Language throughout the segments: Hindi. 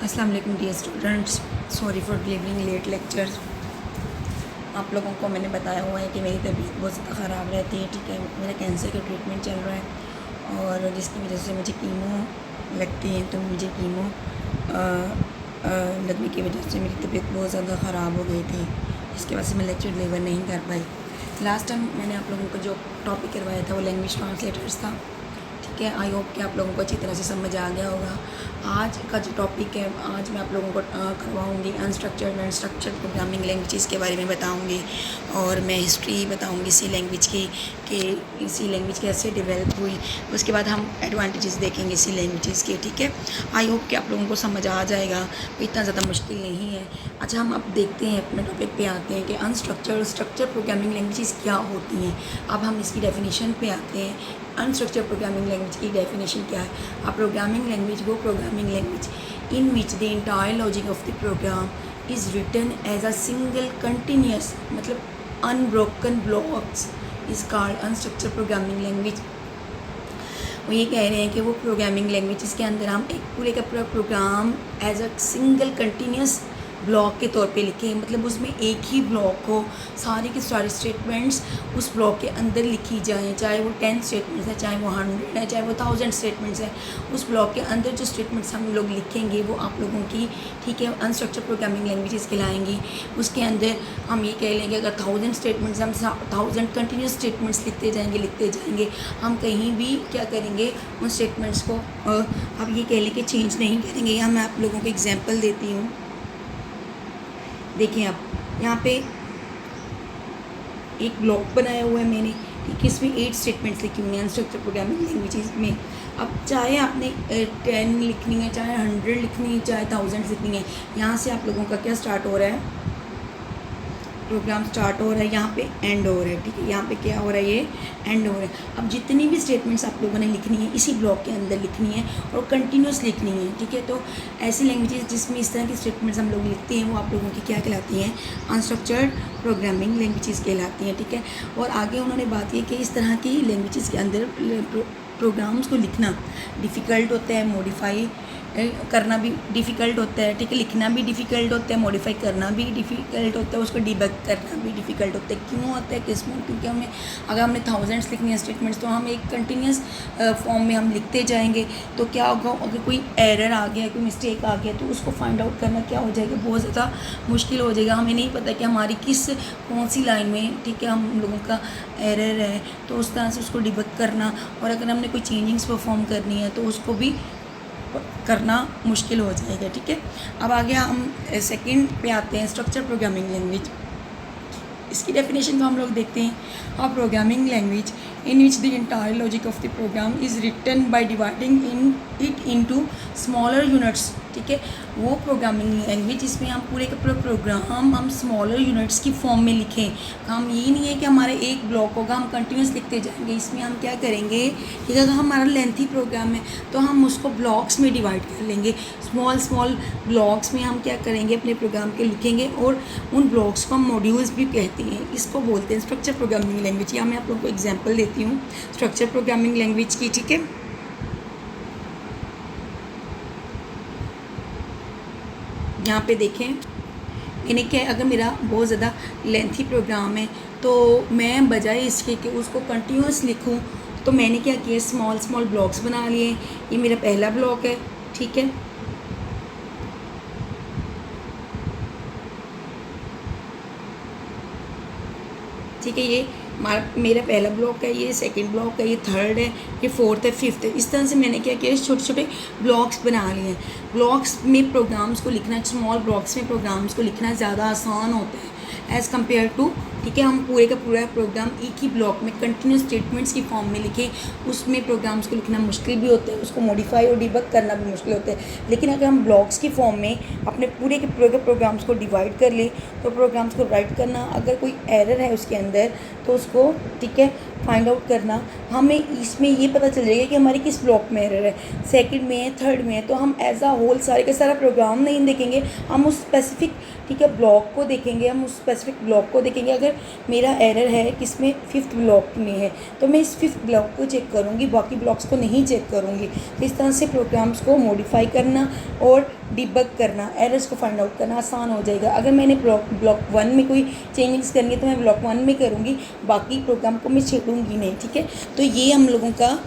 अस्सलाम वालेकुम dear students, sorry for delivering late lectures. आप लोगों को मैंने बताया हुआ है कि मेरी तबीयत बहुत ज़्यादा ख़राब रहती है, ठीक है। मेरा कैंसर का ट्रीटमेंट चल रहा है और जिसकी वजह से मुझे कीमो लगती है, तो मुझे कीमो लगने की वजह से मेरी तबीयत बहुत ज़्यादा ख़राब हो गई थी। इसके वजह से मैं लेक्चर डिलीवर नहीं कर पाई। लास्ट टाइम मैंने आप लोगों को जो टॉपिक करवाया था वो लैंग्वेज ट्रांसलेटर्स था, ठीक है। आई होप कि आप लोगों को अच्छी तरह से समझ आ गया होगा। आज का जो टॉपिक है, आज मैं आप लोगों को करवाऊँगी unstructured and structured programming languages के बारे में बताऊँगी और मैं हिस्ट्री बताऊँगी सी लैंग्वेज की कि सी लैंग्वेज कैसे डेवलप हुई। उसके बाद हम एडवांटेजेस देखेंगे सी लैंग्वेजेस के, ठीक है। आई होप कि आप लोगों को समझ आ जाएगा, इतना ज़्यादा मुश्किल नहीं है। अच्छा, हम अब देखते हैं, अपने टॉपिक पे आते हैं कि अनस्ट्रक्चर्ड स्ट्रक्चर्ड प्रोग्रामिंग लैंग्वेजेस क्या होती हैं। अब हम इसकी डेफिनेशन पे आते हैं। अनस्ट्रक्चर्ड प्रोग्रामिंग लैंग्वेज की डेफिनेशन क्या है। अ प्रोग्रामिंग लैंग्वेज वो programming language in which the entire logic of the program is written as a single continuous, मतलब unbroken blocks is called unstructured programming language. वो ये कह रहे हैं कि वो प्रोग्रामिंग लैंग्वेज जिसके अंदर हम एक पूरे का पूरा program as a single continuous block के तौर पे लिखें, मतलब उसमें एक ही ब्लॉक हो, सारे के सारे स्टेटमेंट्स उस ब्लॉक के अंदर लिखी जाएं, चाहे वो 10 स्टेटमेंट्स है, चाहे वो 100 है, चाहे वो 1000 स्टेटमेंट्स है। उस ब्लॉक के अंदर जो स्टेटमेंट्स हम लोग लिखेंगे वो आप लोगों की, ठीक है, अनस्ट्रक्चर्ड प्रोग्रामिंग लैंग्वेजेस कहलाएंगी। उसके अंदर हम ये कह लेंगे अगर 1000 स्टेटमेंट्स, हम 1000 कंटिन्यूस स्टेटमेंट्स लिखते जाएंगे। हम कहीं भी क्या करेंगे, उन स्टेटमेंट्स को अब ये कह लें कि चेंज नहीं करेंगे। यहाँ मैं आप लोगों को एग्जाम्पल देती हूँ। देखिए, अब यहाँ पे एक ब्लॉक बनाया हुआ है मैंने, ठीक है। इसमें 8 स्टेटमेंट्स लिखी हुई हैं अनस्ट्रक्चर्ड प्रोग्रामिंग लैंग्वेजेस में। अब चाहे आपने 10 लिखनी है, चाहे 100 लिखनी है, चाहे 1000 लिखनी है, यहाँ से आप लोगों का क्या स्टार्ट हो रहा है, प्रोग्राम स्टार्ट हो रहा है, यहाँ पे एंड हो रहा है, ठीक है। यहाँ पे क्या हो रहा है, ये एंड हो रहा है। अब जितनी भी स्टेटमेंट्स आप लोगों ने लिखनी है इसी ब्लॉक के अंदर लिखनी है और कंटिन्यूस लिखनी है, ठीक है। तो ऐसी लैंग्वेजेस जिसमें इस तरह की स्टेटमेंट्स हम लोग लिखते हैं वो आप लोगों की क्या कहलाती हैं, अनस्ट्रक्चर्ड प्रोग्रामिंग लैंग्वेजेस कहलाती हैं, ठीक है। और आगे उन्होंने बात की कि इस तरह की लैंग्वेजेस के अंदर प्रोग्राम्स को लिखना डिफ़िकल्ट होता है, मॉडिफाई करना भी डिफ़िकल्ट होता है, ठीक है। लिखना भी डिफ़िकल्ट होता है, मॉडिफाई करना भी डिफ़िकल्ट होता है, उसको डिबग करना भी डिफ़िकल्ट होता है। क्यों होता है, किसमें, क्योंकि हमें अगर हमने 1000 लिखनी है स्टेटमेंट्स तो हम एक कंटिन्यूस फॉर्म में हम लिखते जाएंगे। तो क्या होगा, अगर कोई एरर आ गया, कोई मिस्टेक आ गया, तो उसको फाइंड आउट करना क्या हो जाएगा, बहुत ज़्यादा मुश्किल हो जाएगा। हमें नहीं पता कि हमारी कौन सी लाइन में, ठीक है, हम लोगों का एरर है, तो उस तरह से उसको डिबग करना। और अगर हमने कोई चेंजिंग्स परफॉर्म करनी है तो उसको भी करना मुश्किल हो जाएगा, ठीक है। अब आगे हम सेकंड पे आते हैं, स्ट्रक्चर प्रोग्रामिंग लैंग्वेज। इसकी डेफिनेशन को हम लोग देखते हैं। A programming language in which the entire logic of the program is written by dividing it into smaller units, ठीक है। वो प्रोग्रामिंग लैंग्वेज जिसमें हम पूरे का पूरा प्रोग्राम हम स्मॉलर यूनिट्स की फॉर्म में लिखें। काम ये नहीं है कि हमारे एक ब्लॉक होगा, हम कंटिन्यूस लिखते जाएंगे। इसमें हम क्या करेंगे, ठीक है, अगर हमारा लेंथी प्रोग्राम है तो हम उसको ब्लॉक्स में डिवाइड कर लेंगे। स्मॉल ब्लॉक्स में हम क्या करेंगे, अपने प्रोग्राम के लिखेंगे और उन ब्लॉक्स को हम मॉड्यूल्स भी कहते हैं। इसको बोलते हैं स्ट्रक्चर प्रोग्रामिंग लैंग्वेज। या मैं आप लोगों को एग्जांपल देती हूँ स्ट्रक्चर प्रोग्रामिंग लैंग्वेज की, ठीक है। यहाँ पे देखें, मैंने क्या, अगर मेरा बहुत ज़्यादा लेंथी प्रोग्राम है तो मैं बजाय इसके कि उसको कंटिन्यूस लिखूँ, तो मैंने क्या किया, स्मॉल ब्लॉक्स बना लिए। ये मेरा पहला ब्लॉक है, ठीक है। ठीक है, ये मेरा पहला ब्लॉक है, ये सेकंड ब्लॉक है, ये थर्ड है, ये फोर्थ है, फिफ्थ है। इस तरह से मैंने क्या किया, छोटे छोटे ब्लॉक्स बना लिए हैं। ब्लॉक्स में प्रोग्राम्स को लिखना, स्मॉल ब्लॉक्स में प्रोग्राम्स को लिखना ज़्यादा आसान होता है एज़ कम्पेयर टू, ठीक है, हम पूरे का पूरा प्रोग्राम एक ही ब्लॉक में कंटिन्यूस स्टेटमेंट्स की फॉर्म में लिखें। उसमें प्रोग्राम्स को लिखना मुश्किल भी होता है, उसको मॉडिफाई और डिबग करना भी मुश्किल होता है। लेकिन अगर हम ब्लॉक्स की फॉर्म में अपने पूरे के पूरे प्रोग्राम्स को डिवाइड कर लें तो प्रोग्राम्स को राइट करना, अगर कोई एरर है उसके अंदर तो उसको, ठीक है, फाइंड आउट करना, हमें इसमें ये पता चल जाएगा कि हमारे किस ब्लॉक में एरर है, सेकंड में है, थर्ड में है। तो हम एज अ होल सारे का सारा प्रोग्राम नहीं देखेंगे, हम उस स्पेसिफिक ठीक है ब्लॉक को देखेंगे, हम उस स्पेसिफिक ब्लॉक को देखेंगे। अगर मेरा एरर है किसमें, फिफ्थ ब्लॉक में है, तो मैं इस फिफ्थ ब्लॉक को चेक करूँगी, बाकी ब्लॉक्स को नहीं चेक करूँगी। तो इस तरह से प्रोग्राम्स को मॉडिफाई करना और डिबग करना, एरर्स को फाइंड आउट करना आसान हो जाएगा। अगर मैंने ब्लॉक 1 में कोई चेंजेस करनी है तो मैं ब्लॉक 1 में करूँगी, बाकी प्रोग्राम को मैं छेड़ूंगी नहीं। ठीक है, तो ये हम लोगों का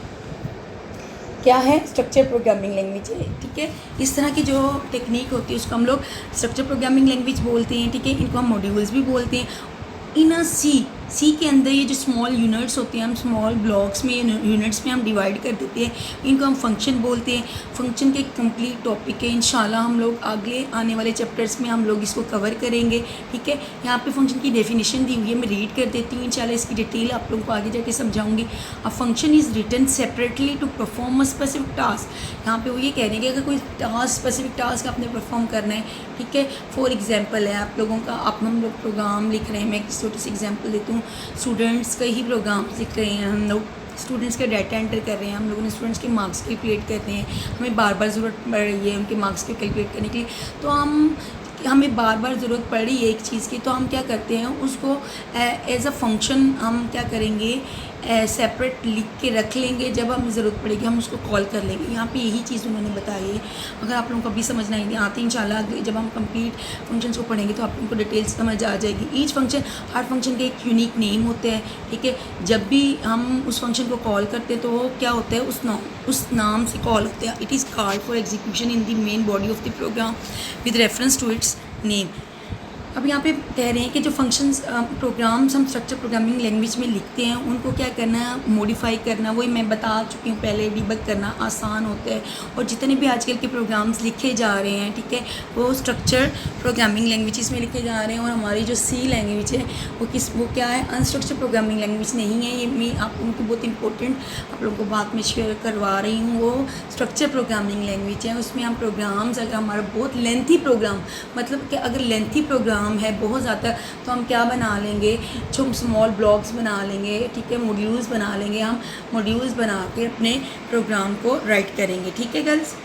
क्या है, स्ट्रक्चर प्रोग्रामिंग लैंग्वेज है। ठीक है, इस तरह की जो टेक्निक होती है उसको हम लोग स्ट्रक्चर प्रोग्रामिंग लैंग्वेज बोलते हैं। ठीक है, इनको हम मॉड्यूल्स भी बोलते हैं। इन अ सी के अंदर ये जो स्मॉल यूनिट्स होते हैं, हम स्मॉल ब्लॉक्स में यूनिट्स में हम डिवाइड कर देते हैं, इनको हम फंक्शन बोलते हैं। फंक्शन के कंप्लीट टॉपिक है, इंशाल्लाह हम लोग अगले आने वाले चैप्टर्स में हम लोग इसको कवर करेंगे। ठीक है, यहाँ पे फंक्शन की डेफिनेशन दी हुई है, मैं रीड कर देती हूँ, इंशाल्लाह इसकी डिटेल आप लोगों को आगे जाके समझाऊंगी। A function is written separately to perform a specific task. यहाँ पे वो ये कह रहे हैं कि अगर कोई टास्क स्पेसिफिक टास्क आपने परफॉर्म करना है, ठीक है, फॉर एग्जाम्पल है आप लोगों का, हम लोग प्रोग्राम लिख रहे हैं, मैं एक छोटी सी एग्जाम्पल देती हूँ। स्टूडेंट्स का ही प्रोग्राम लिख रहे हैं हम लोग, स्टूडेंट्स का डाटा एंटर कर रहे हैं, हम लोगों ने स्टूडेंट्स के मार्क्स कैलकुलेट करते हैं, हमें बार बार ज़रूरत पड़ रही है उनके मार्क्स को कैलकुलेट करने के लिए, तो हमें बार बार ज़रूरत पड़ रही है एक चीज़ की, तो हम क्या करते हैं उसको एज अ फंक्शन हम क्या करेंगे, सेपरेट लिख के रख लेंगे, जब हमें ज़रूरत पड़ेगी हम उसको कॉल कर लेंगे। यहाँ पे यही चीज़ उन्होंने बताई है। अगर आप लोगों को अभी समझ नहीं आती, इंशाल्लाह जब हम कंप्लीट फंक्शंस को पढ़ेंगे तो आप लोगों को डिटेल्स समझ आ जाएगी। ईच फंक्शन, हर फंक्शन के एक यूनिक नेम होते हैं। ठीक है, जब भी हम उस फंक्शन को कॉल करते हैं तो वो क्या होता है, उस नाम से कॉल होते हैं। It is called for execution in the main body of the program with reference to its name. अब यहाँ पे कह रहे हैं कि जो फंक्शंस प्रोग्राम्स हम स्ट्रक्चर प्रोग्रामिंग लैंग्वेज में लिखते हैं उनको क्या करना है, मॉडिफाई करना। वही मैं बता चुकी हूँ पहले, डिबग करना आसान होता है। और जितने भी आजकल के प्रोग्राम्स लिखे जा रहे हैं, ठीक है, वो स्ट्रक्चर प्रोग्रामिंग लैंग्वेजेस में लिखे जा रहे हैं। और हमारी जो सी लैंग्वेज है वो क्या है, अनस्ट्रक्चर प्रोग्रामिंग लैंग्वेज नहीं है। ये मैं आप लोगों को बहुत इंपॉर्टेंट आप लोगों को बात में शेयर करवा रही हूँ। वो स्ट्रक्चर प्रोग्रामिंग लैंग्वेज है, उसमें हम प्रोग्राम्स, अगर हमारा बहुत लेंथी प्रोग्राम, मतलब कि अगर लेंथी प्रोग्राम है बहुत ज़्यादा, तो हम क्या बना लेंगे, जो स्मॉल ब्लॉक्स बना लेंगे। ठीक है, मॉड्यूल्स बना लेंगे, हम मॉड्यूल्स बना के अपने प्रोग्राम को राइट करेंगे। ठीक है गर्ल्स,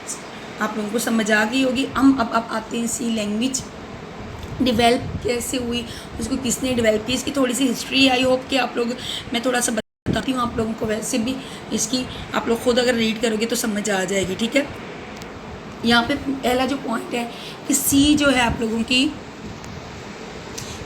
आप लोगों को समझ आ गई होगी। हम अब आते हैं सी लैंग्वेज डेवलप कैसे हुई, उसको किसने डेवलप की, इसकी थोड़ी सी हिस्ट्री। आई होप कि आप लोग, मैं थोड़ा सा बताती हूँ आप लोगों को, वैसे भी इसकी आप लोग खुद अगर रीड करोगे तो समझ आ जाएगी। ठीक है, यहाँ पे पहला जो पॉइंट है कि सी जो है आप लोगों की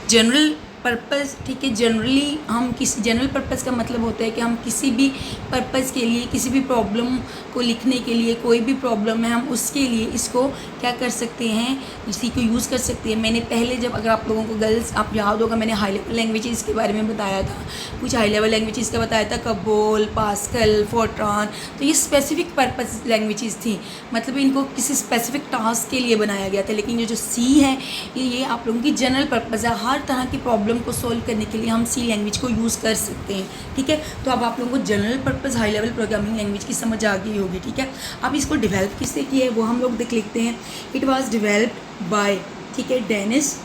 जनरल पर्पस। ठीक है, जनरली हम किसी जनरल पर्पस का मतलब होता है कि हम किसी भी पर्पस के लिए, किसी भी प्रॉब्लम को लिखने के लिए, कोई भी प्रॉब्लम है हम उसके लिए इसको क्या कर सकते हैं, इसी को यूज़ कर सकते हैं। मैंने पहले जब, अगर आप लोगों को गर्ल्स आप याद होगा, मैंने हाई लेवल लैंग्वेजेस के बारे में बताया था, कुछ हाई लेवल लैंग्वेजेस का बताया था, कबोल, पास्कल, फोर्ट्रॉन। तो ये स्पेसिफिक पर्पस लैंग्वेजेस थी, मतलब इनको किसी स्पेसिफिक टास्क के लिए बनाया गया था। लेकिन ये जो सी है ये आप लोगों की जनरल पर्पस है, हर तरह की प्रॉब्लम को सॉल्व करने के लिए हम सी लैंग्वेज को यूज़ कर सकते हैं। ठीक है, तो अब आप लोगों को general purpose high level programming language की समझ आ गई होगी। ठीक है, अब इसको डेवलप किससे किया है वो हम लोग देख लेते हैं। इट वाज डेवलप्ड बाय, ठीक है, डेनिस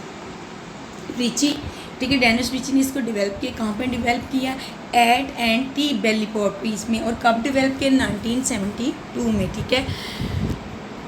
रिची। ठीक है, डेनिस रिची ने इसको डेवलप किया। कहाँ पर डेवलप किया, एट एंड टी बेल लेबोरेटरीज में। और कब डेवलप किया, 1972 में। ठीक है,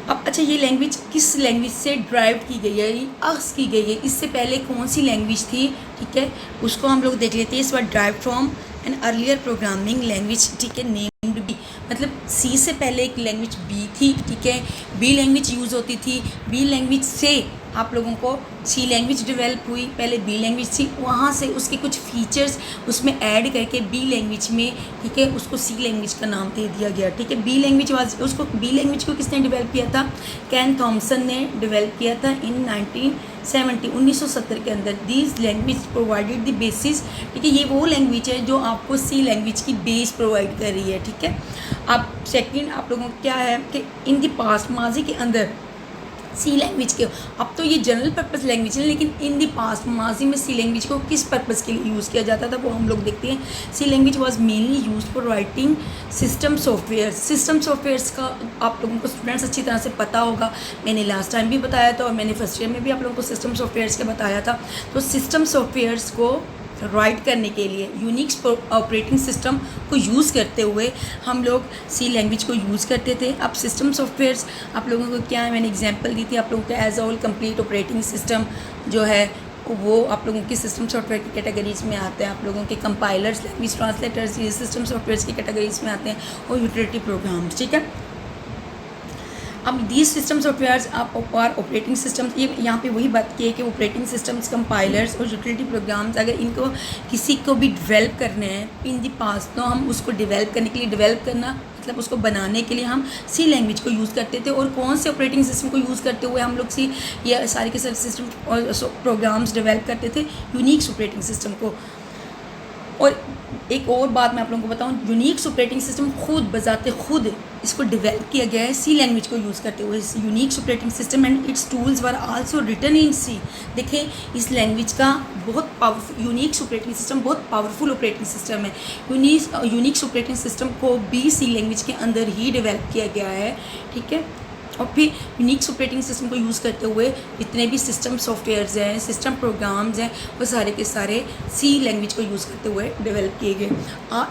अब अच्छा, ये लैंग्वेज किस लैंग्वेज से ड्राइव की गई है, ये अक्स की गई है। इससे पहले कौन सी लैंग्वेज थी, ठीक है, उसको हम लोग देख लेते हैं। इस बार drive from an earlier programming language, ठीक है, नेम्ड बी। मतलब सी से पहले एक लैंग्वेज बी थी। ठीक है, बी लैंग्वेज यूज़ होती थी, बी लैंग्वेज से आप लोगों को सी लैंग्वेज डेवलप हुई। पहले बी लैंग्वेज थी, वहाँ से उसके कुछ फीचर्स उसमें ऐड करके बी लैंग्वेज में, ठीक है, उसको सी लैंग्वेज का नाम दे दिया गया। ठीक है, बी लैंग्वेज उसको बी लैंग्वेज को किसने डेवलप किया था, कैन थॉमसन ने डेवलप किया था इन 1970 के अंदर। These language provided the basis. ठीक है, ये वो लैंग्वेज है जो आपको सी लैंग्वेज की बेस प्रोवाइड कर रही है। ठीक है, अब सेकंड आप लोगों को क्या है कि इन द पास्ट, माजी के अंदर सी लैंग्वेज के, अब तो ये जनरल पर्पस लैंग्वेज है, लेकिन इन दी पास्ट, माजी में सी लैंग्वेज को किस पर्पस के लिए यूज़ किया जाता था वो हम लोग देखते हैं। C language was mainly use for writing system software. System softwares का आप लोगों को स्टूडेंट्स अच्छी तरह से पता होगा, मैंने लास्ट टाइम भी बताया था और मैंने फर्स्ट ईयर में भी आप लोगों को सिस्टम सॉफ्टवेयर्स का बताया था। तो सिस्टम सॉफ्टवेयर्स को राइट करने के लिए यूनिक्स ऑपरेटिंग सिस्टम को यूज़ करते हुए हम लोग सी लैंग्वेज को यूज़ करते थे। अब सिस्टम सॉफ्टवेयर्स आप लोगों को क्या है, मैंने एग्जांपल दी थी आप लोगों को, as all complete operating system जो है वो आप लोगों की सिस्टम सॉफ्टवेयर की कैटेगरीज में आते हैं। आप लोगों के कंपाइलर्स, लैंग्वेज ट्रांसलेटर्स, ये सिस्टम सॉफ्टवेयर्स की कैटेगरीज में आते हैं, और यूटिलिटी प्रोग्राम्स, ठीक है। अब दीज सिस्टम सॉफ्टवेयर्स आप और ऑपरेटिंग सिस्टम्स, ये यहाँ पे वही बात की है कि ऑपरेटिंग सिस्टम्स, कंपाइलर्स और यूटिलिटी प्रोग्राम्स अगर इनको किसी को भी डेवलप करने हैं इन दी पास्ट, तो हम उसको डेवलप करने के लिए, डेवलप करना मतलब उसको बनाने के लिए हम सी लैंग्वेज को यूज़ करते थे। और कौन से ऑपरेटिंग सिस्टम को यूज़ करते हुए हम लोग सी ये सारे के सारे सिस्टम और प्रोग्राम्स डेवलप करते थे, यूनिक्स ऑपरेटिंग सिस्टम को। और एक और बात मैं आप लोगों को बताऊं, यूनिक्स ऑपरेटिंग सिस्टम खुद बजाते खुद इसको डेवलप किया गया है सी लैंग्वेज को यूज़ करते हुए। Unix operating system and its tools were also written in C. देखें, इस लैंग्वेज का बहुत पावरफुल, यूनिक्स ऑपरेटिंग सिस्टम बहुत पावरफुल ऑपरेटिंग सिस्टम है। यूनिक्स ऑपरेटिंग सिस्टम को भी सी लैंग्वेज के अंदर ही डेवलप किया गया है, ठीक है। और फिर यूनिक्स ऑपरेटिंग सिस्टम को यूज़ करते हुए जितने भी सिस्टम सॉफ्टवेयर्स हैं, सिस्टम प्रोग्राम्स हैं, वो सारे के सारे सी लैंग्वेज को यूज़ करते हुए डेवलप किए गए।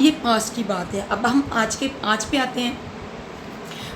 ये पास्ट की बात है। अब हम आज पे आते हैं।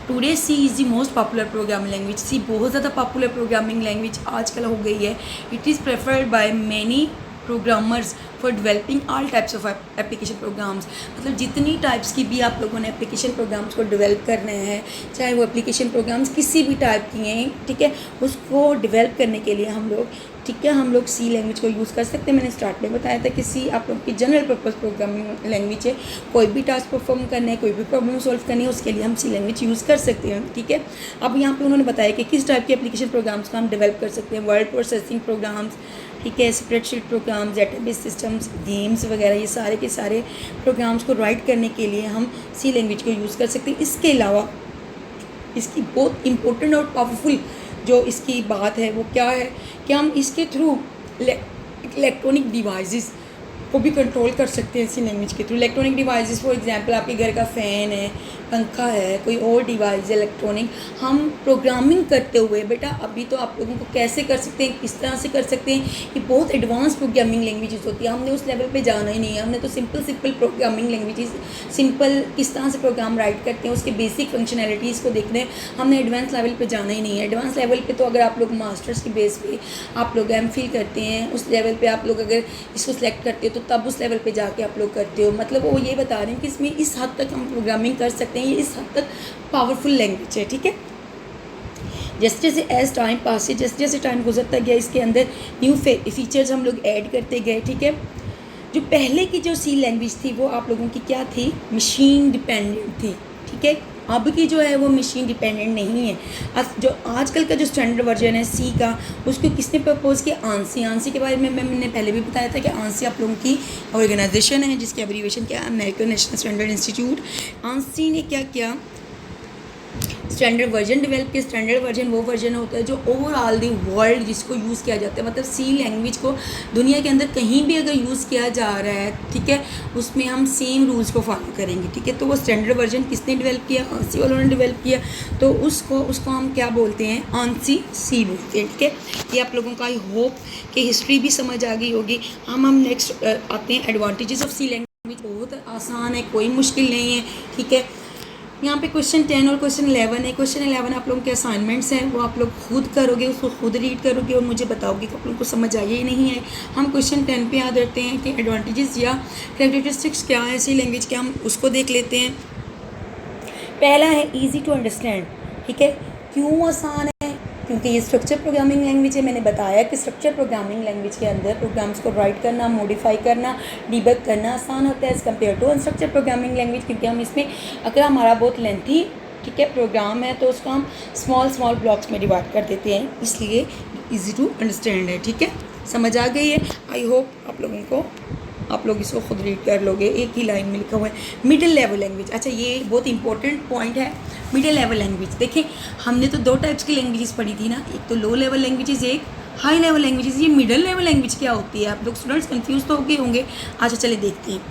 Today C is the most popular programming language. C बहुत ज़्यादा पॉपुलर प्रोग्रामिंग लैंग्वेज आजकल हो गई है। It is preferred by many programmers for developing all types of application programs. मतलब जितनी टाइप्स की भी आप लोगों ने एप्लीकेशन प्रोग्राम्स को डेवलप करने हैं, चाहे वो एप्लीकेशन प्रोग्राम्स किसी भी टाइप की हैं, ठीक है, उसको डेवलप करने के लिए हम लोग, ठीक है, हम लोग सी लैंग्वेज को यूज़ कर सकते हैं। मैंने स्टार्ट में बताया था कि सी आप लोग की जनरल पर्पज़ प्रोग्रामिंग लैंग्वेज है। कोई भी टास्क परफॉर्म करना है, कोई भी प्रॉब्लम सॉल्व करनी है, उसके लिए हम सी लैंग्वेज यूज़ कर सकते हैं, ठीक है। अब यहाँ पे उन्होंने बताया कि किस टाइप के एप्लीकेशन प्रोग्राम्स का हम डेवलप कर सकते हैं। वर्ड प्रोसेसिंग प्रोग्राम्स, ठीक है, spreadsheet programs, database systems, games वगैरह, ये सारे के सारे प्रोग्राम्स को राइट करने के लिए हम सी लैंग्वेज को यूज़ कर सकते हैं। इसके अलावा इसकी बहुत इंपॉर्टेंट और पावरफुल जो इसकी बात है वो क्या है कि हम इसके थ्रू इलेक्ट्रॉनिक डिवाइसेस को भी कंट्रोल कर सकते हैं सी लैंग्वेज के through. Electronic devices for example आपके घर का फ़ैन है, पंखा है, कोई और डिवाइस है इलेक्ट्रॉनिक, हम प्रोग्रामिंग करते हुए, बेटा अभी तो आप लोगों को कैसे कर सकते हैं, किस तरह से कर सकते हैं, ये बहुत एडवांस प्रोग्रामिंग लैंग्वेजेस होती है। हमने उस लेवल पे जाना ही नहीं है। हमने तो सिंपल प्रोग्रामिंग लैंग्वेजेस, सिंपल किस तरह से प्रोग्राम राइट करते हैं, उसके बेसिक फंक्शनैलिटीज़ को देखने हैं। हमने एडवांस लेवल पे जाना ही नहीं है। एडवांस लेवल पे तो अगर आप लोग मास्टर्स की बेस पे आप लोग एमफिल करते हैं, उस लेवल पे आप लोग अगर इसको सिलेक्ट करते हो तो तब उस लेवल पे जाके आप लोग करते हो। मतलब वो ये बता रहे हैं कि इसमें इस हद तक हम प्रोग्रामिंग कर सकते हैं, ये इस हद तक पावरफुल लैंग्वेज है, ठीक है। जैसे जैसे एज टाइम पास, जैसे जैसे टाइम गुजरता गया इसके अंदर न्यू फीचर्स हम लोग ऐड करते गए, ठीक है। जो पहले की जो सी लैंग्वेज थी वो आप लोगों की क्या थी, मशीन डिपेंडेंट थी, ठीक है। अब की जो है वो मशीन डिपेंडेंट नहीं है। जो आजकल का जो स्टैंडर्ड वर्जन है सी का, उसको किसने प्रपोज किया, आंसी। आंसी के बारे में मैंने पहले भी बताया था कि आंसी आप लोगों की ऑर्गेनाइजेशन है जिसकी एब्रीविएशन क्या है, American national standard institute. ANSI ने क्या किया, स्टैंडर्ड वर्जन डेवलप किया। स्टैंडर्ड वर्जन वो वर्जन होता है जो ओवरऑल दी वर्ल्ड जिसको यूज़ किया जाता है, मतलब सी लैंग्वेज को दुनिया के अंदर कहीं भी अगर यूज़ किया जा रहा है, ठीक है, उसमें हम सेम रूल्स को फॉलो करेंगे, ठीक है। तो वो स्टैंडर्ड वर्जन किसने डेवलप किया, आंसी वालों ने डेवलप किया। तो उसको हम क्या बोलते हैं, आंसी सी बोलते हैं, ठीक है। ये आप लोगों का आई होप कि हिस्ट्री भी समझ आ गई होगी। हम नेक्स्ट आते हैं एडवांटेजेस ऑफ सी लैंग्वेज। बहुत आसान है, कोई मुश्किल नहीं है, ठीक है। यहाँ पे क्वेश्चन 10 और क्वेश्चन 11 है। क्वेश्चन 11 आप लोगों के असाइनमेंट्स हैं, वो आप लोग खुद करोगे, उसको खुद रीड करोगे और मुझे बताओगे कि आप लोगों को समझ आई या नहीं आई। हम क्वेश्चन 10 पे याद रखते हैं कि एडवांटेजेस या कैरेक्टरिस्टिक्स क्या है सी लैंग्वेज के, हम उसको देख लेते हैं। पहला है ईजी टू अंडरस्टैंड, ठीक है। क्यों आसान है, क्योंकि ये स्ट्रक्चर प्रोग्रामिंग लैंग्वेज है। मैंने बताया कि स्ट्रक्चर प्रोग्रामिंग लैंग्वेज के अंदर प्रोग्राम्स को राइट करना, मॉडिफाई करना, डिबग करना आसान होता है as compare to unstructure programming language. क्योंकि हम इसमें अगर हमारा बहुत लेंथी, ठीक है, प्रोग्राम है तो उसको हम स्मॉल ब्लॉक्स में डिवाइड कर देते हैं, इसलिए ईजी टू अंडरस्टैंड है, ठीक है। समझ आ गई है, आई होप आप लोग इसको खुद रीड कर लोगे। एक ही लाइन में लिखा हुआ है मिडिल लेवल लैंग्वेज। अच्छा, ये बहुत इंपॉर्टेंट पॉइंट है, मिडिल लेवल लैंग्वेज। देखें, हमने तो 2 टाइप्स की लैंग्वेजेस पढ़ी थी ना, एक तो लो लेवल लैंग्वेजेस, एक हाई लेवल लैंग्वेजेस। ये मिडिल लेवल लैंग्वेज क्या होती है, आप लोग स्टूडेंट्स कंफ्यूज तो हो गए होंगे। अच्छा चले देखते हैं।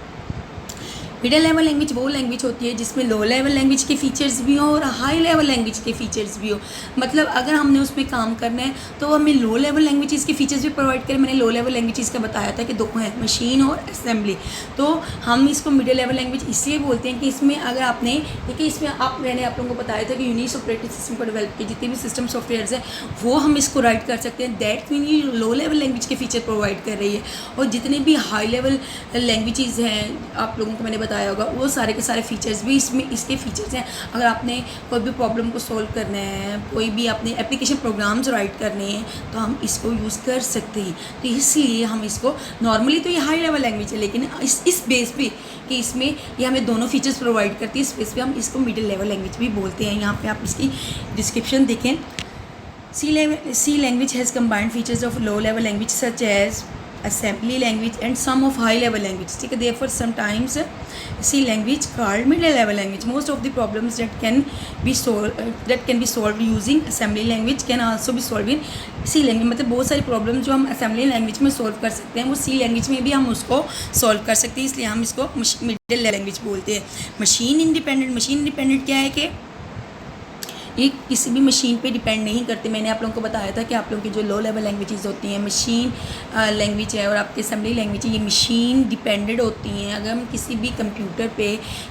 मिडिल लेवल लैंग्वेज वो लैंग्वेज होती है जिसमें लो लेवल लैंग्वेज के फीचर्स भी हो और हाई लेवल लैंग्वेज के फीचर्स भी हो। मतलब अगर हमने उसमें काम करना है तो हमें लो लेवल लैंग्वेजेस के फीचर्स भी प्रोवाइड करें। मैंने लो लेवल लैंग्वेजेस का बताया था कि दो हैं, मशीन और असेंबली। तो हम इसको मिडिल लेवल लैंग्वेज इसलिए बोलते हैं कि इसमें अगर आपने देखिए इसमें मैंने आप लोगों को बताया था कि यूनिक्स ऑपरेटिंग सिस्टम को डेवलप किए जितने भी सिस्टम सॉफ्टवेयर्स हैं वो हम इसको राइट कर सकते हैं। दैट मीन ये लो लेवल लैंग्वेज के फीचर प्रोवाइड कर रही है। और जितने भी हाई लेवल लैंग्वेजेस हैं आप लोगों को मैंने बताया होगा वो सारे के सारे फीचर्स भी इसमें इसके फीचर्स हैं। अगर आपने कोई भी प्रॉब्लम को सॉल्व करना है, कोई भी अपने एप्लीकेशन प्रोग्राम्स राइट करने हैं तो हम इसको यूज़ कर सकते हैं। तो इसलिए हम इसको नॉर्मली तो ये हाई लेवल लैंग्वेज है लेकिन इस बेस पे कि इसमें ये हमें दोनों फीचर्स प्रोवाइड करती है, इस बेस पे हम इसको मिडिल लेवल लैंग्वेज भी बोलते हैं। यहाँ पे आप इसकी डिस्क्रिप्शन देखें। C language has combined features of low level language such as assembly language and some of high level language. ठीक है, therefore sometimes C language called middle level language. Most of the problems that can be solved using assembly language can also be solved in C language. मतलब बहुत सारी प्रॉब्लम जो हम assembly language में सॉल्व कर सकते हैं वो C language में भी हम उसको सॉल्व कर सकते हैं, इसलिए हम इसको मिडिल लैंग्वेज बोलते हैं। मशीन इंडिपेंडेंट क्या है कि ये किसी भी मशीन पे डिपेंड नहीं करते। मैंने आप लोगों को बताया था कि आप लोगों की जो लो लेवल लैंग्वेजेस होती हैं, मशीन लैंग्वेज है और आपकी असेंबली लैंग्वेज है, ये मशीन डिपेंडेंट होती हैं। अगर हम किसी भी कंप्यूटर पे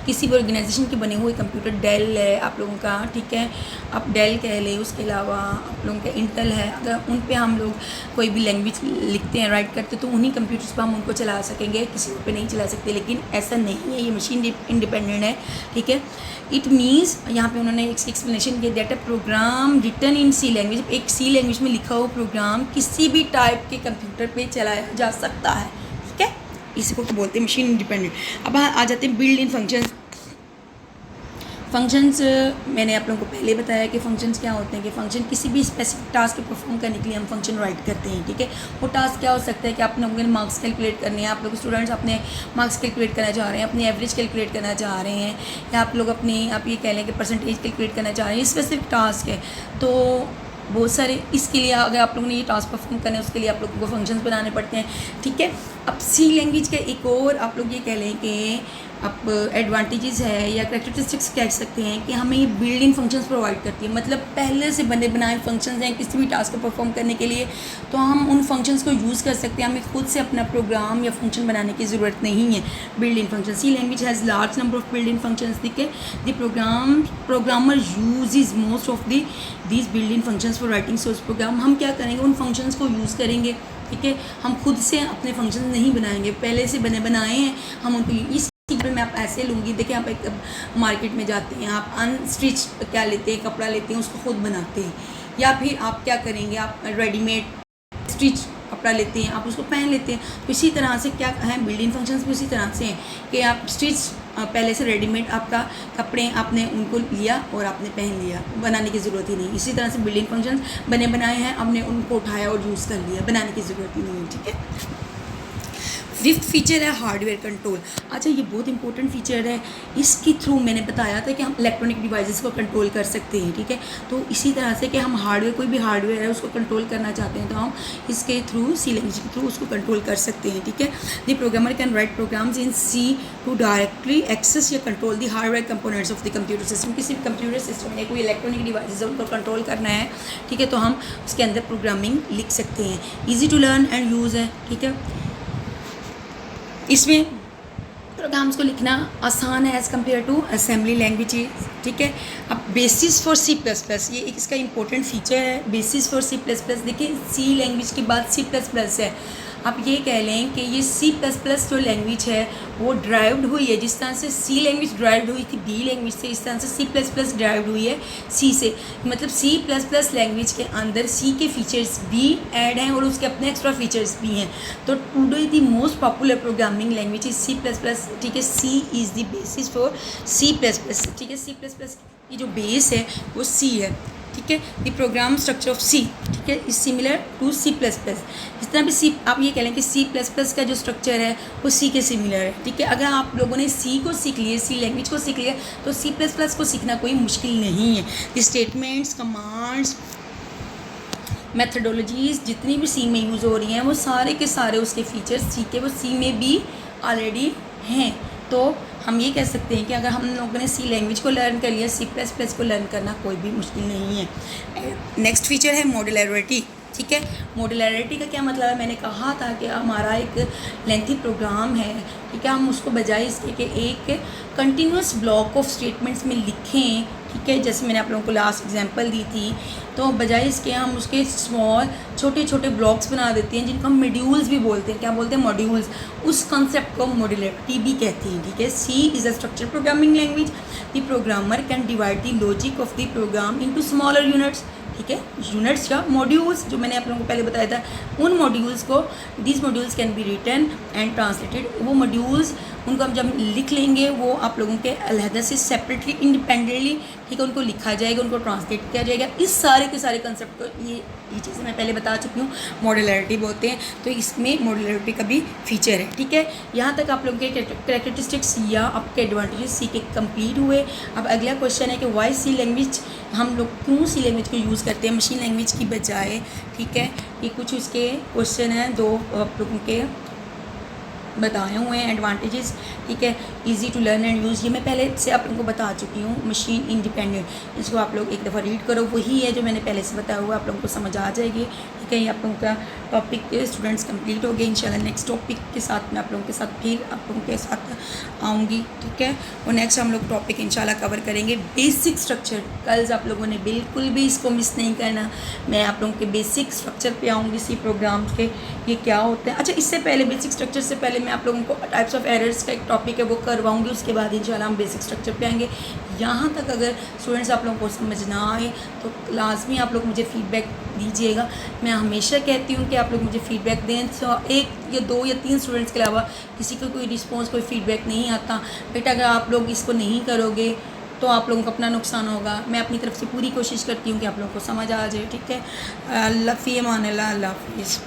किसी भी ऑर्गेनाइजेशन के बने हुए कंप्यूटर, डेल है आप लोगों का, ठीक है, आप डेल कह लें, उसके अलावा आप लोगों का इंटेल है, अगर उन पर हम लोग कोई भी लैंग्वेज लिखते हैं, राइट करते हैं तो उन्हीं कंप्यूटर्स पर हम उनको चला सकेंगे, किसी और पे नहीं चला सकते। लेकिन ऐसा नहीं है, ये मशीन इंडिपेंडेंट है, ठीक है। इट मीन्स यहाँ पे उन्होंने एक एक्सप्लेनेशन किया that a program written in C language, एक C लैंग्वेज में लिखा हुआ प्रोग्राम किसी भी टाइप के कंप्यूटर पे चलाया जा सकता है, ठीक है। इसी को बोलते हैं मशीन इंडिपेंडेंट। अब आ जाते हैं बिल्ड इन फंक्शंस। मैंने आप लोगों को पहले बताया कि फंक्शंस क्या होते हैं कि फंक्शन किसी भी स्पेसिफिक टास्क को परफॉर्म करने के लिए हम फंक्शन राइट करते हैं, ठीक है। वो टास्क क्या हो सकता है कि आप लोगों ने मार्क्स कैलकुलेट करने हैं, आप लोग स्टूडेंट्स अपने मार्क्स कैलकुलेट करना चाह रहे हैं, अपनी एवरेज कैलकुलेट करना चाह रहे हैं, या आप लोग आप ये कह लें कि परसेंटेज कैलकुलेट करना चाह रहे हैं, स्पेसिफिक टास्क है। तो बहुत सारे इसके लिए अगर आप लोगों ने ये टास्क परफॉर्म करना है उसके लिए आप लोगों को फंक्शंस बनाने पड़ते हैं, ठीक है। अब C लैंग्वेज का एक और आप लोग ये कह लें कि अब एडवांटेजेस है या कैरेक्टरिस्टिक्स कह सकते हैं कि हमें ये बिल्ड इन फंक्शंस प्रोवाइड करती है। मतलब पहले से बने बनाए फंक्शंस हैं किसी भी टास्क को परफॉर्म करने के लिए, तो हम उन फंक्शंस को यूज़ कर सकते हैं, हमें खुद से अपना प्रोग्राम या फंक्शन बनाने की ज़रूरत नहीं है। Build in function, C language has large number of build in functions, ठीक है। The programmer uses most of these build in functions for writing source program. हम क्या करेंगे, उन फंक्शंस को यूज़ करेंगे, ठीक है। हम खुद से अपने फंक्शन नहीं बनाएंगे, पहले से बनाए हैं हम उनको। इस में आप ऐसे लूँगी, देखिए आप एक मार्केट में जाते हैं, आप अनस्टिच क्या लेते हैं, कपड़ा लेते हैं, उसको खुद बनाते हैं, या फिर आप क्या करेंगे, आप रेडीमेड स्टिच कपड़ा लेते हैं, आप उसको पहन लेते हैं। तो इसी तरह से क्या है, बिल्ड इन फंक्शंस भी उसी तरह से हैं कि आप स्टिच पहले से रेडीमेड आपका कपड़े आपने उनको लिया और आपने पहन लिया, बनाने की ज़रूरत ही नहीं। इसी तरह से बिल्ड इन फंक्शंस बने बनाए हैं, आपने उनको उठाया और यूज़ कर लिया, बनाने की ज़रूरत ही नहीं है, ठीक है। फिफ्थ फीचर है हार्डवेयर कंट्रोल। अच्छा, ये बहुत इंपॉर्टेंट फीचर है, इसके थ्रू मैंने बताया था कि हम इलेक्ट्रॉनिक डिवाइसेस को कंट्रोल कर सकते हैं, ठीक है। तो इसी तरह से कि हम हार्डवेयर, कोई भी हार्डवेयर है उसको कंट्रोल करना चाहते हैं तो हम इसके थ्रू C लैंग्वेज के थ्रू उसको कंट्रोल कर सकते हैं, ठीक है। The programmer can write programs in C to directly access या control the hardware components of the computer system. किसी भी कंप्यूटर सिस्टम में कोई इलेक्ट्रॉनिक डिवाइसेस है उनको कंट्रोल करना है, ठीक है, तो हम उसके अंदर प्रोग्रामिंग लिख सकते हैं। Easy to learn and use है, ठीक है। इसमें प्रोग्राम्स को लिखना आसान है as compare to assembly languages, ठीक है। अब बेसिस फॉर C++, ये एक इसका इंपॉर्टेंट फीचर है, बेसिस फॉर C++। देखिए C लैंग्वेज के बाद C++ है। आप ये कह लें कि ये C++ जो लैंग्वेज है वो ड्राइव्ड हुई है, जिस तरह से C लैंग्वेज ड्राइव्ड हुई थी D लैंग्वेज से, इस तरह से C++ ड्राइव्ड हुई है C से। मतलब C++ लैंग्वेज के अंदर C के फीचर्स भी ऐड हैं और उसके अपने एक्स्ट्रा फीचर्स भी हैं। तो today the most popular programming language is C++, ठीक है। C is the basis for C++, ठीक है। C++ की जो बेस है वो C है, ठीक है। The program structure of C, ठीक है, इज सिमिलर टू C++। जिस तरह भी C, आप ये कह लें कि C++ का जो स्ट्रक्चर है वो C के सिमिलर है, ठीक है। अगर आप लोगों ने C को सीख लिया, C लैंग्वेज को सीख लिया, तो C++ को सीखना कोई मुश्किल नहीं है। द स्टेटमेंट्स, कमांड्स, मेथडोलॉजीज़ जितनी भी C में यूज़ हो रही हैं वो सारे के सारे उसके फीचर्स C के वो C में भी ऑलरेडी हैं। तो हम ये कह सकते हैं कि अगर हम लोगों ने सी लैंग्वेज को लर्न कर लिया, सी प्लस प्लस को लर्न करना कोई भी मुश्किल नहीं है। नेक्स्ट फीचर है मॉड्यूलरिटी। ठीक है, मॉड्यूलरिटी का क्या मतलब है, मैंने कहा था कि हमारा एक लेंथी प्रोग्राम है, ठीक है, हम उसको बजाय इसके कि एक कंटिन्यूस ब्लॉक ऑफ स्टेटमेंट्स में लिखें, ठीक है, जैसे मैंने आप लोगों को लास्ट एग्जांपल दी थी, तो बजाय इसके हम उसके स्मॉल छोटे छोटे ब्लॉक्स बना देते हैं जिनको हम मॉड्यूल्स भी बोलते हैं। क्या बोलते हैं? मॉड्यूल्स। उस कॉन्सेप्ट को मॉड्यूलरिटी भी कहते हैं। ठीक है, C is a structure programming language. The programmer can divide the logic of the program into smaller units. ठीक है, यूनिट्स या मॉड्यूल्स, जो मैंने आप लोगों को पहले बताया था, उन मॉड्यूल्स को, these modules can be written and translated. वो मॉड्यूल्स उनको हम जब लिख लेंगे वो आप लोगों के अलहदा से सेपरेटली इंडिपेंडेंटली, ठीक है, उनको लिखा जाएगा, उनको ट्रांसलेट किया जाएगा। इस सारे के सारे कंसेप्ट को ये चीज़ें मैं पहले बता चुकी हूँ, मॉड्यूलरिटी बोलते हैं। तो इसमें मॉड्यूलरिटी का भी फीचर है। ठीक है, यहाँ तक आप लोगों के कैरेक्टरिस्टिक्स या आपके एडवांटेजेस सी के कंप्लीट हुए। अब अगला क्वेश्चन है कि वाई सी लैंग्वेज, हम लोग क्यों सी लैंग्वेज को यूज़ करते हैं मशीन लैंग्वेज की बजाय। ठीक है, ये कुछ उसके क्वेश्चन हैं, दो आप लोगों के बताए हुए हैं एडवांटेजेस। ठीक है, easy to learn and use, ये मैं पहले से आप लोगों को बता चुकी हूँ। मशीन इंडिपेंडेंट, इसको आप लोग एक दफ़ा रीड करो, वही है जो मैंने पहले से बताया हुआ, आप लोगों को समझ आ जाएगी। ठीक है, ये आप लोगों का टॉपिक स्टूडेंट्स कंप्लीट हो गए। इंशाल्लाह नेक्स्ट टॉपिक के साथ मैं आप लोगों के साथ फिर आप लोगों के साथ आऊँगी। ठीक है, और नेक्स्ट हम लोग टॉपिक इंशाल्लाह कवर करेंगे बेसिक स्ट्रक्चर। कल आप लोगों ने बिल्कुल भी इसको मिस नहीं करना, मैं आप लोगों के बेसिक स्ट्रक्चर पे आऊँगी, सी प्रोग्राम के ये क्या होते हैं। अच्छा, इससे पहले बेसिक स्ट्रक्चर से पहले मैं आप लोगों को टाइप्स ऑफ एरर्स का एक टॉपिक है वो करवाऊंगी, उसके बाद इंशाल्लाह हम बेसिक स्ट्रक्चर पे आएंगे। यहाँ तक अगर स्टूडेंट्स आप लोगों को समझ ना आए तो लाजमी आप लोग मुझे फ़ीडबैक दीजिएगा। मैं हमेशा कहती हूँ कि आप लोग मुझे फ़ीडबैक दें, तो एक या दो या तीन स्टूडेंट्स के अलावा किसी को कोई रिस्पॉन्स, कोई फ़ीडबैक नहीं आता। बेटा अगर आप लोग इसको नहीं करोगे तो आप लोगों को अपना नुकसान होगा। मैं अपनी तरफ से पूरी कोशिश करती हूँ कि आप लोगों को समझ आ जाए। ठीक है, अल्लाह फ़ी अमान अल्लाह, अल्लाह हाफ़िज़।